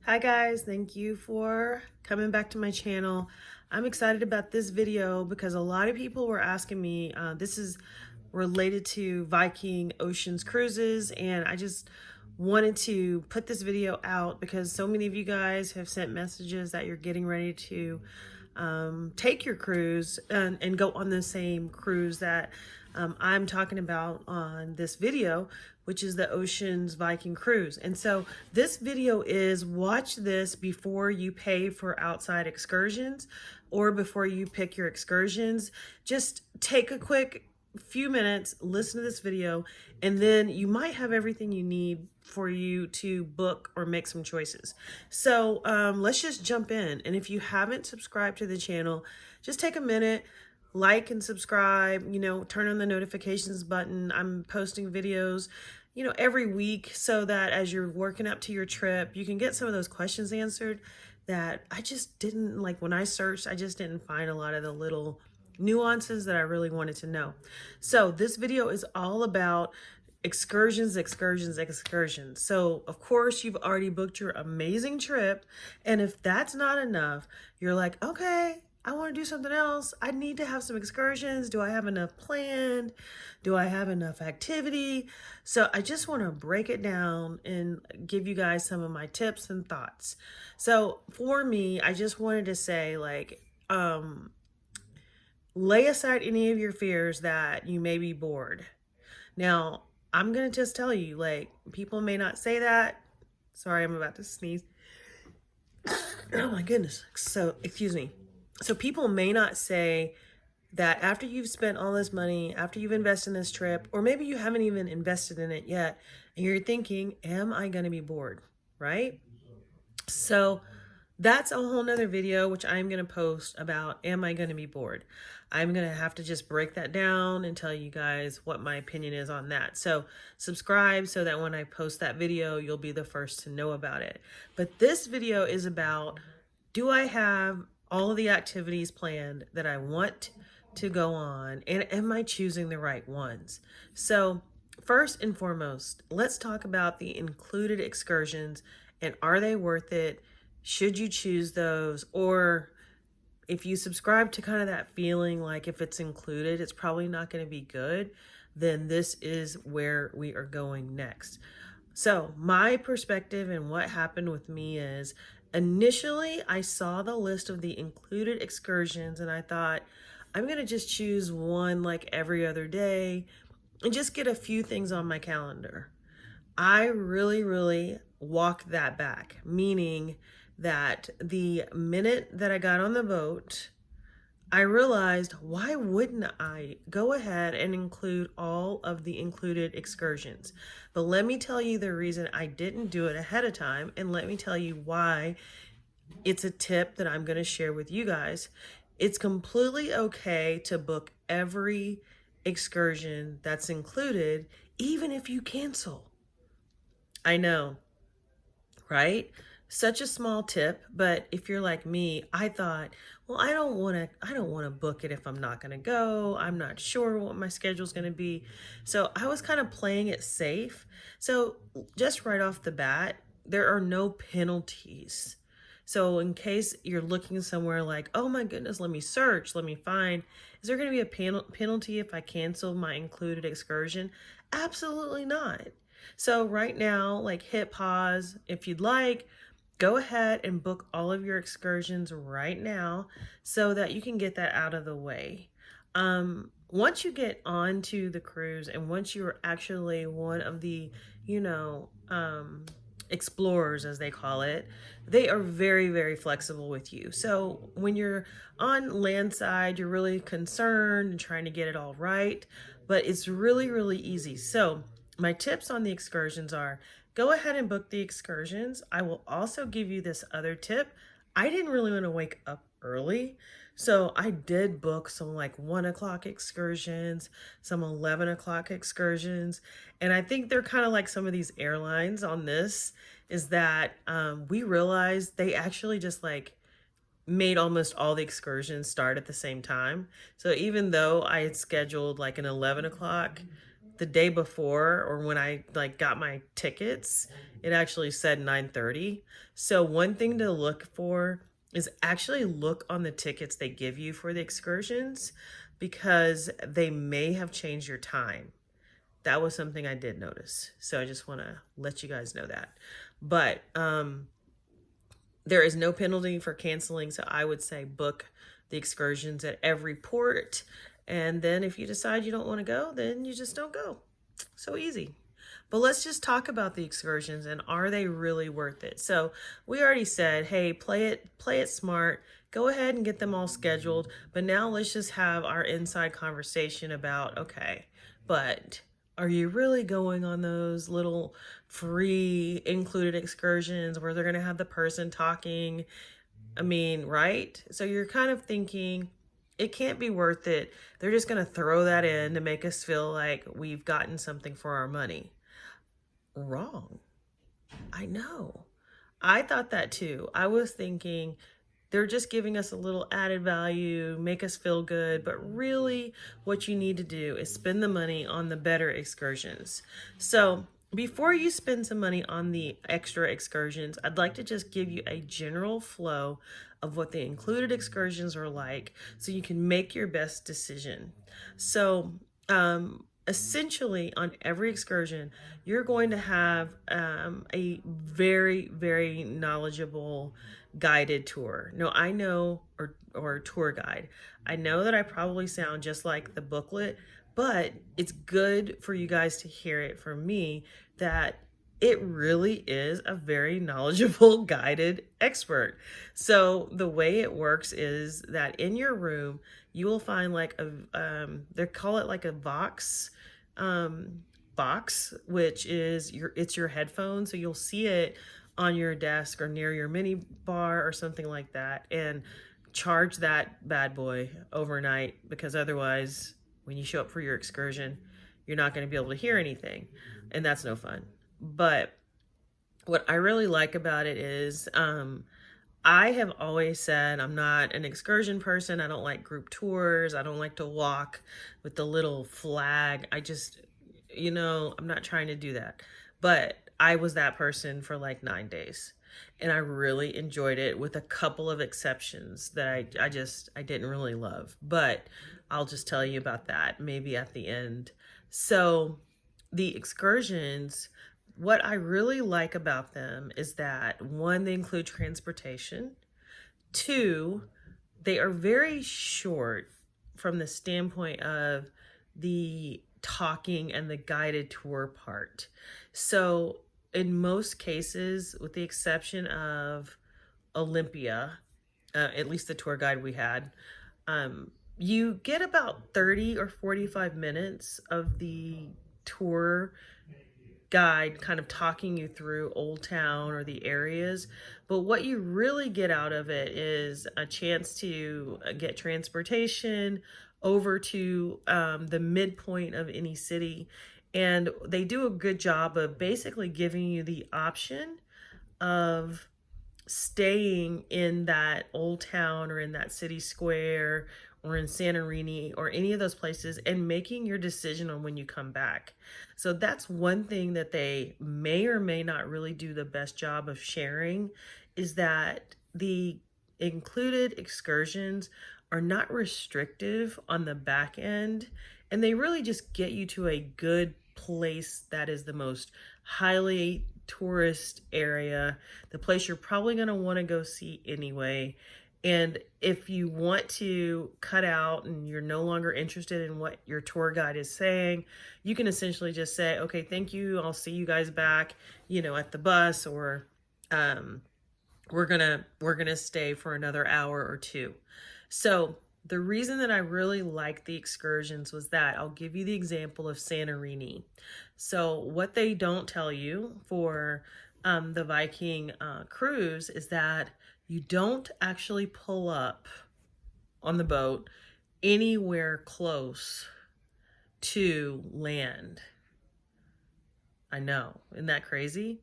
Hi guys, thank you for coming back to my channel. I'm excited about this video because a lot of people were asking me, this is related to Viking Oceans cruises, and I just wanted to put this video out because so many of you guys have sent messages that you're getting ready to take your cruise and go on the same cruise that I'm talking about on this video, which is the Oceans Viking cruise. And so this video is watch this before you pay for outside excursions or before you pick your excursions. Just take a quick few minutes, listen to this video, and then you might have everything you need for you to book or make some choices. So let's just jump in. And if you haven't subscribed to the channel, just take a minute, like and subscribe, turn on the notifications button. I'm posting videos, every week so that as you're working up to your trip, you can get some of those questions answered that I just didn't, like when I searched, I just didn't find a lot of the little nuances that I really wanted to know. So this video is all about excursions. So of course you've already booked your amazing trip. And if that's not enough, you're like, okay, I want to do something else. I need to have some excursions. Do I have enough planned? Do I have enough activity? So I just want to break it down and give you guys some of my tips and thoughts. So for me, I just wanted to say, lay aside any of your fears that you may be bored. Now, I'm going to just tell you, people may not say that. Sorry, I'm about to sneeze. Oh my goodness. So, excuse me. So people may not say that after you've spent all this money, after you've invested in this trip, or maybe you haven't even invested in it yet, and you're thinking, am I going to be bored? Right? So that's a whole nother video, which I'm going to post about, am I going to be bored? I'm going to have to just break that down and tell you guys what my opinion is on that. So subscribe so that when I post that video, you'll be the first to know about it. But this video is about, do I have all of the activities planned that I want to go on, and am I choosing the right ones? So first and foremost, let's talk about the included excursions, and are they worth it? Should you choose those? Or if you subscribe to kind of that feeling like if it's included, it's probably not going to be good, then this is where we are going next. So my perspective and what happened with me is, initially I saw the list of the included excursions and I thought, I'm going to just choose one like every other day and just get a few things on my calendar. I really walked that back, meaning that the minute that I got on the boat, I realized, why wouldn't I go ahead and include all of the included excursions? But let me tell you the reason I didn't do it ahead of time, and let me tell you why it's a tip that I'm going to share with you guys. It's completely okay to book every excursion that's included, even if you cancel. I know, right? Such a small tip, but if you're like me, I thought, well, I don't want to book it if I'm not going to go. I'm not sure what my schedule's going to be. So I was kind of playing it safe. So just right off the bat, there are no penalties. So in case you're looking somewhere like, oh my goodness, let me search, let me find, is there going to be a penalty if I cancel my included excursion? Absolutely not. So right now, hit pause if you'd like. Go ahead and book all of your excursions right now so that you can get that out of the way. Once you get onto the cruise and once you're actually one of the, explorers, as they call it, they are very flexible with you. So when you're on landside, you're really concerned and trying to get it all right, but it's really easy. So my tips on the excursions are, go ahead and book the excursions. I will also give you this other tip. I didn't really want to wake up early, so I did book some 1 o'clock excursions, some 11 o'clock excursions. And I think they're kind of like some of these airlines on this, is that we realized they actually just made almost all the excursions start at the same time. So even though I had scheduled an 11 o'clock, the day before, or when I like got my tickets, it actually said 9:30. So one thing to look for is actually look on the tickets they give you for the excursions, because they may have changed your time. That was something I did notice. So I just want to let you guys know that. But there is no penalty for canceling. So I would say book the excursions at every port. And then if you decide you don't want to go, then you just don't go. So easy. But let's just talk about the excursions and are they really worth it? So we already said, hey, play it smart. Go ahead and get them all scheduled. But now let's just have our inside conversation about, okay, but are you really going on those little free included excursions where they're going to have the person talking? I mean, right? So you're kind of thinking it can't be worth it. They're just going to throw that in to make us feel like we've gotten something for our money. Wrong. I know. I thought that too. I was thinking they're just giving us a little added value, make us feel good, but really what you need to do is spend the money on the better excursions. So before you spend some money on the extra excursions, I'd like to just give you a general flow of what the included excursions are like so you can make your best decision. So essentially on every excursion, you're going to have a very, very knowledgeable guided tour. No, I know, or tour guide. I know that I probably sound just like the booklet, but it's good for you guys to hear it from me that it really is a very knowledgeable guided expert. So the way it works is that in your room, you will find like they call it like a box, which is it's your headphone. So you'll see it on your desk or near your mini bar or something like that, and charge that bad boy overnight, because otherwise when you show up for your excursion, you're not going to be able to hear anything, and that's no fun. But what I really like about it is I have always said I'm not an excursion person. I don't like group tours. I don't like to walk with the little flag. I just, I'm not trying to do that. But I was that person for like 9 days. And I really enjoyed it, with a couple of exceptions that I didn't really love. But I'll just tell you about that maybe at the end. So the excursions, what I really like about them is that, one, they include transportation. Two, they are very short from the standpoint of the talking and the guided tour part. So in most cases, with the exception of Olympia, at least the tour guide we had, you get about 30 or 45 minutes of the tour guide kind of talking you through Old Town or the areas. But what you really get out of it is a chance to get transportation over to the midpoint of any city. And they do a good job of basically giving you the option of staying in that old town or in that city square or in Santorini or any of those places and making your decision on when you come back. So that's one thing that they may or may not really do the best job of sharing, is that the included excursions are not restrictive on the back end, and they really just get you to a good place that is the most highly tourist area, the place you're probably going to want to go see anyway. And if you want to cut out and you're no longer interested in what your tour guide is saying, you can essentially just say, okay, thank you, I'll see you guys back, at the bus, or we're gonna stay for another hour or two. So the reason that I really like the excursions was that I'll give you the example of Santorini. So what they don't tell you for the Viking cruise is that you don't actually pull up on the boat anywhere close to land. I know, isn't that crazy?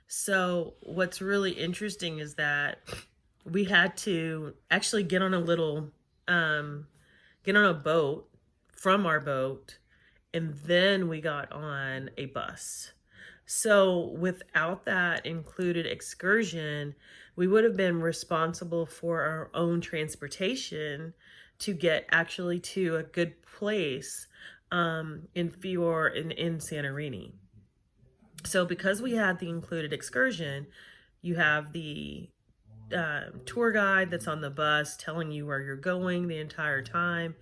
So what's really interesting is that we had to actually get on a boat from our boat and then we got on a bus. So without that included excursion, we would have been responsible for our own transportation to get actually to a good place in Fior in Santorini. So because we had the included excursion, you have the tour guide that's on the bus telling you where you're going the entire time.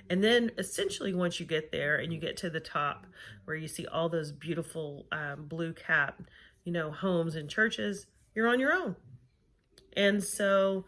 And then essentially once you get there and you get to the top where you see all those beautiful blue cap, homes and churches, you're on your own. And so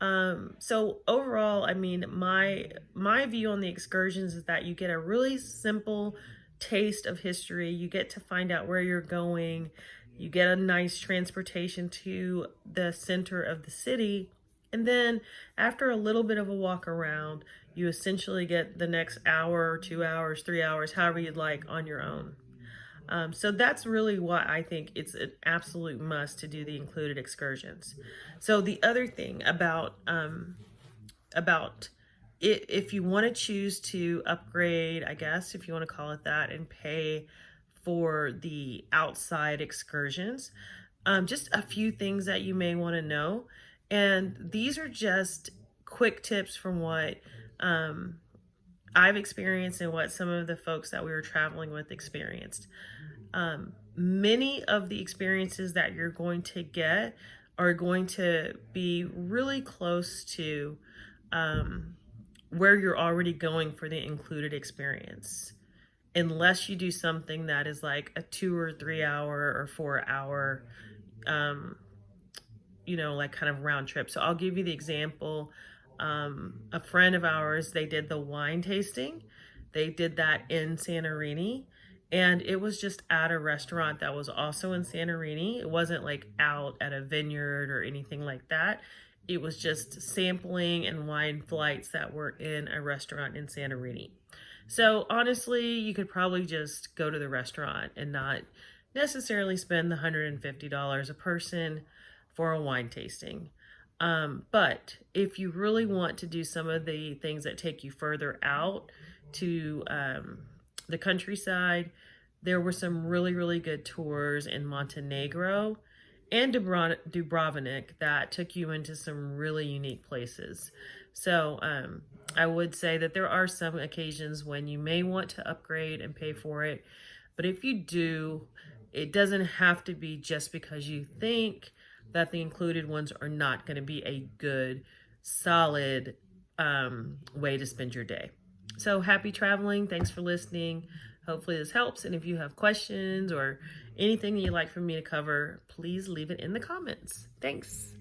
overall, I mean, my view on the excursions is that you get a really simple taste of history. You get to find out where you're going. You get a nice transportation to the center of the city. And then after a little bit of a walk around, you essentially get the next hour, 2 hours, 3 hours, however you'd like, on your own. So that's really why I think it's an absolute must to do the included excursions. So the other thing about it, if you want to choose to upgrade, I guess, if you want to call it that, and pay for the outside excursions, just a few things that you may want to know. And these are just quick tips from what I've experienced and what some of the folks that we were traveling with experienced. Many of the experiences that you're going to get are going to be really close to where you're already going for the included experience, unless you do something that is like a 2 or 3 hour or 4 hour, like kind of round trip. So I'll give you the example. A friend of ours, they did the wine tasting. They did that in Santorini, and it was just at a restaurant that was also in Santorini. It wasn't like out at a vineyard or anything like that. It was just sampling and wine flights that were in a restaurant in Santorini. So honestly, you could probably just go to the restaurant and not necessarily spend the $150 a person for a wine tasting. But if you really want to do some of the things that take you further out to the countryside, there were some really, really good tours in Montenegro and Dubrovnik that took you into some really unique places. So I would say that there are some occasions when you may want to upgrade and pay for it. But if you do, it doesn't have to be just because you think that the included ones are not going to be a good, solid way to spend your day. So happy traveling. Thanks for listening. Hopefully this helps. And if you have questions or anything that you'd like for me to cover, please leave it in the comments. Thanks.